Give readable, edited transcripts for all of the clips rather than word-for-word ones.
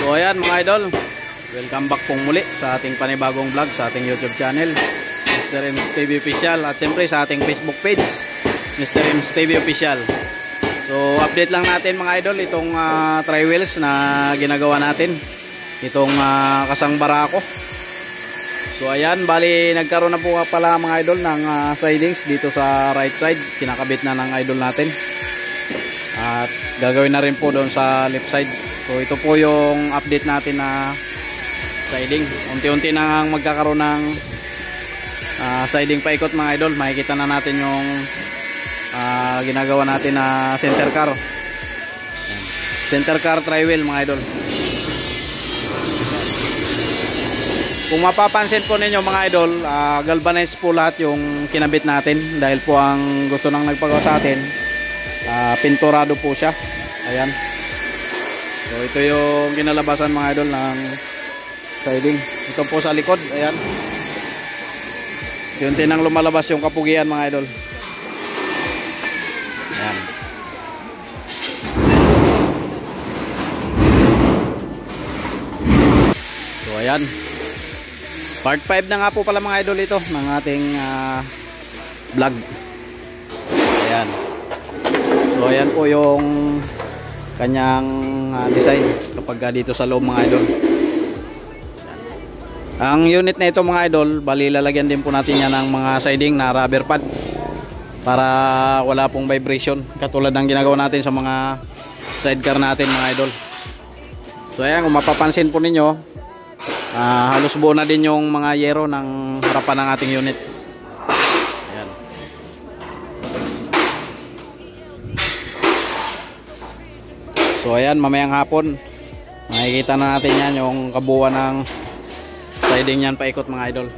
So ayan mga idol, welcome back pong muli sa ating panibagong vlog sa ating YouTube channel, Mr. Ems TV Official, at siyempre sa ating Facebook page, Mr. Ems TV Official. So update lang natin mga idol itong tri-wheels na ginagawa natin, itong kasang barako. So ayan, bali nagkaroon na po pala mga idol ng sidings dito sa right side, kinakabit na ng idol natin. At gagawin na rin po doon sa left side. So ito po yung update natin na siding. Unti-unti na magkakaroon ng siding paikot mga idol. Makikita na natin yung ginagawa natin na center car. Center car tri-wheel mga idol. Kung mapapansin po ninyo mga idol, galvanized po lahat yung kinabit natin. Dahil po ang gusto nang nagpagawa sa atin, pinturado po siya. Ayan. So ito yung kinalabasan mga idol ng siding. Ito po sa likod. Ayan. Yun tinang lumalabas yung kapugian mga idol. Ayan. So ayan. Part 5 na nga po pala mga idol ito ng ating vlog. Ayan. So ayan po yung kanyang design kapag dito sa loob mga idol. Ang unit na ito mga idol, bali lalagyan din po natin yan ng mga siding na rubber pad para wala pong vibration, katulad ng ginagawa natin sa mga sidecar natin mga idol. So ayan, kung mapapansin po ninyo, halos buo na din yung mga yero ng harapan ng ating unit. Ayan. So ayan, mamayang hapon makikita na natin yan yung kabuuan ng siding yan paikot mga idol.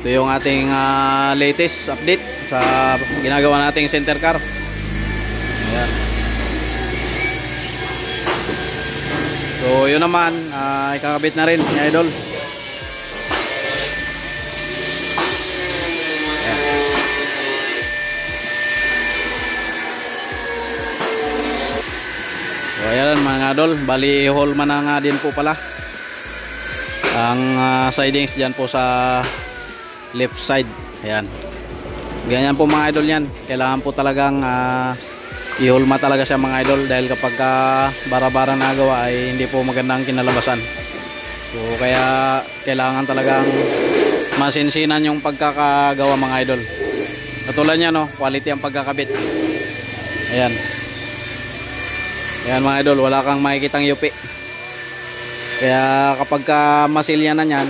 Ito yung ating latest update sa ginagawa nating center car. Ayan. So yun naman, ikakabit na rin mga idol. So ayan mga idol, bali hole man na nga din po pala ang sidings dyan po sa left side. Ayan. Ganyan po mga idol yan. Kailangan po talagang i-hulma talaga siya mga idol, dahil kapag bara-bara nagawa ay hindi po magandang kinalabasan. So kaya kailangan talagang masinsinan yung pagkakagawa mga idol. Katulad niya no, quality ang pagkakabit. Ayan. Ayan mga idol, wala kang makikitang yupi. Kaya kapag masilya na yan,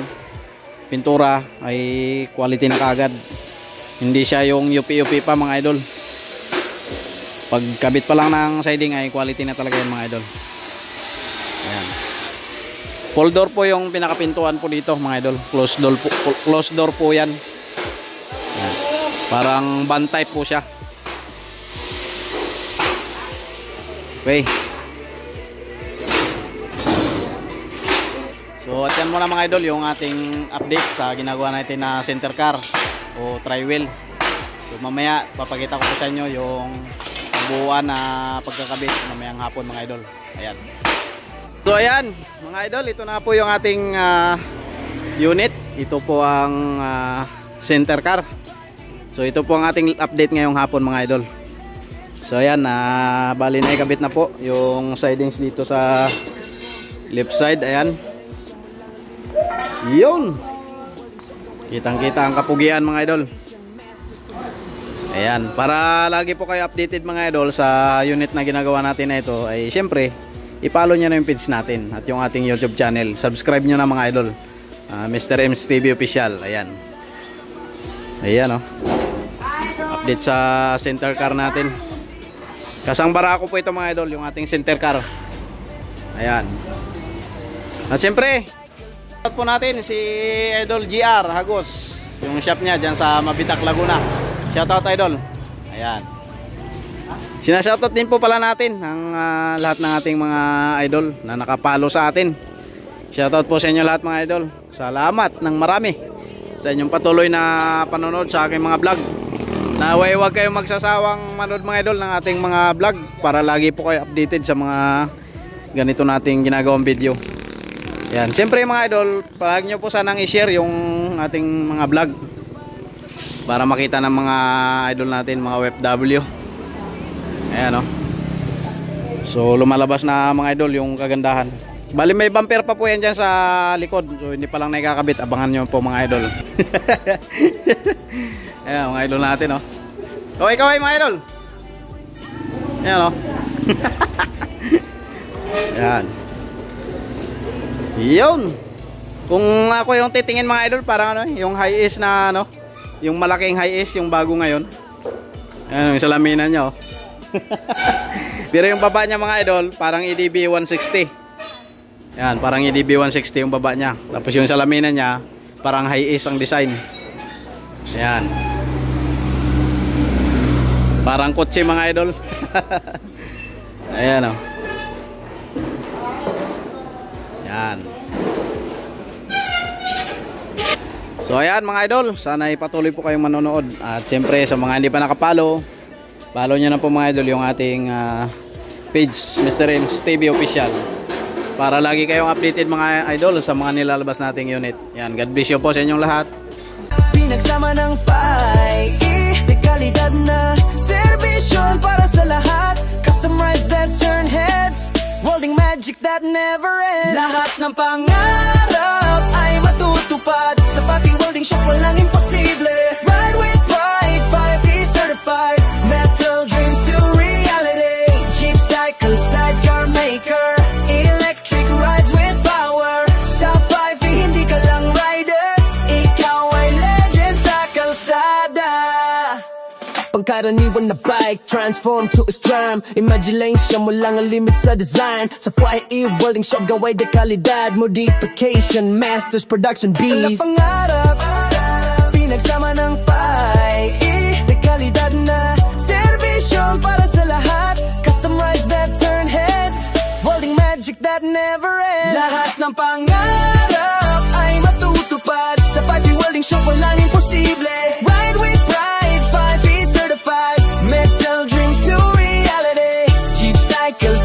pintura ay quality na kagad. Hindi siya yung yupi-yupi pa mga idol. Pagkabit pa lang ng siding ay quality na talaga yan mga idol. Ayan. Full door po yung pinakapintuan po dito mga idol. Closed door po yan. Ayan. Parang van type po siya. Okay. So at yan muna mga idol yung ating update sa ginagawa natin na center car o tri-wheel. So mamaya papakita ko po sa inyo yung buuan na pagkakabit mamayang hapon mga idol. Ayan. So ayan mga idol, ito na po yung ating unit. Ito po ang center car. So ito po ang ating update ngayong hapon mga idol. So ayan, bali na ikabit na po yung sidings dito sa left side. Ayan. Yun. Kitang-kita ang kapugian mga idol. Ayan, para lagi po kayo updated mga idol sa unit na ginagawa natin na ito, ay syempre i-follow nyo na yung page natin at yung ating YouTube channel. Subscribe nyo na mga idol, Mr. Ems TV Official. Ayan. Ayan oh. Update sa center car natin. Kasang barako po ito mga idol, yung ating center car. Ayan. At syempre shoutout po natin si Idol GR Hagos, yung shop niya dyan sa Mabitak, Laguna. Shoutout idol. Ayan. Sinashoutout din po pala natin ang lahat ng ating mga idol na nakapalo sa atin. Shoutout po sa inyo lahat mga idol. Salamat ng marami sa inyong patuloy na panonood sa aking mga vlog. Naway huwag kayong magsasawang manood mga idol ng ating mga vlog para lagi po kayo updated sa mga ganito nating ginagawang video. Yan, siyempre mga idol, pag nyo po sanang i-share yung ating mga vlog para makita ng mga idol natin, mga OFW. Ayan o. So lumalabas na mga idol yung kagandahan. Bali may bumper pa po yan dyan sa likod. So hindi pa lang nakakabit. Abangan nyo po mga idol. Ayan mga idol natin o. Kaway mga idol. Ayan o. Ayan. Yun. Kung ako yung titingin mga idol, parang ano, yung high-ace na ano, yung malaking high-ace, yung bago ngayon. Ayan yung salaminan nya o. Pero yung baba nya mga idol, parang EDB 160. Yan, parang EDB 160 yung baba nya. Tapos yung salaminan nya, parang high-ace ang design. Yan. Parang kotse mga idol. Ayan o. Yan. So ayan mga idol, sana ipatuloy po kayong manonood. At siyempre sa mga hindi pa nakapalo, follow nyo na po mga idol yung ating page, Mr. M's TV Official, para lagi kayong updated mga idol sa mga nilalabas nating unit. Yan, God bless you po sa inyong lahat. Pinagsama ng de kalidad na serbisyon para sa lahat. Customized that turn heads, welding magic that never ends. Lahat ng pangarap ay matutupad. Sa Pati Welding Shop walang imposible. Ride with pride, 5E certified. Metal dreams to reality. Jeep cycle, sidecar maker. Electric rides with power. Sa 5E hindi ka lang rider, ikaw ay legend sa kalsada. Pangkaraniwan na bike, transform to a strum. Imagination mo lang ang limit sa design. Sa Pati Welding Shop gaway de kalidad. Modification, masters, production beast. Mga pangarap, pinagsama ng Pati de kalidad na serbisyon para sa lahat. Customized that turn heads, welding magic that never ends. Lahat ng pangarap ay matutupad. Sa Pati Welding Shop walang imposible. Ride with pride, 5E certified. Metal dreams to reality. Jeep cycle